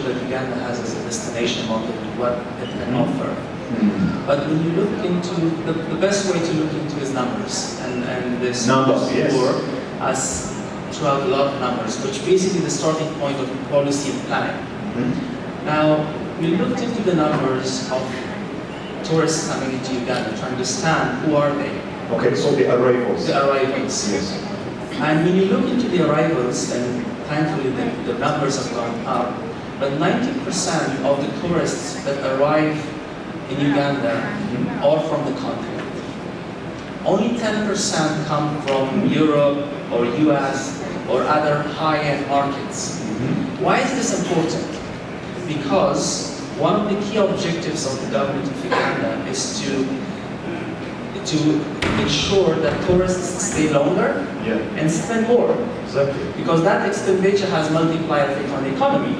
that Uganda has as a destination model, what it can offer. But when you look into, the best way to look into is numbers, and this numbers, yes, as throughout a lot of numbers, which basically the starting point of policy and planning. Now, we looked into the numbers of tourists coming into Uganda to understand who are they. Okay, so the arrivals. The arrivals. Yes. And when you look into the arrivals, and thankfully the numbers have gone up, but 90% of the tourists that arrive in Uganda are from the continent. Only 10% come from Europe or US or other high-end markets. Why is this important? Because one of the key objectives of the government of Uganda is to ensure that tourists stay longer and spend more. Exactly. Because that expenditure has multiplier effect on the economy.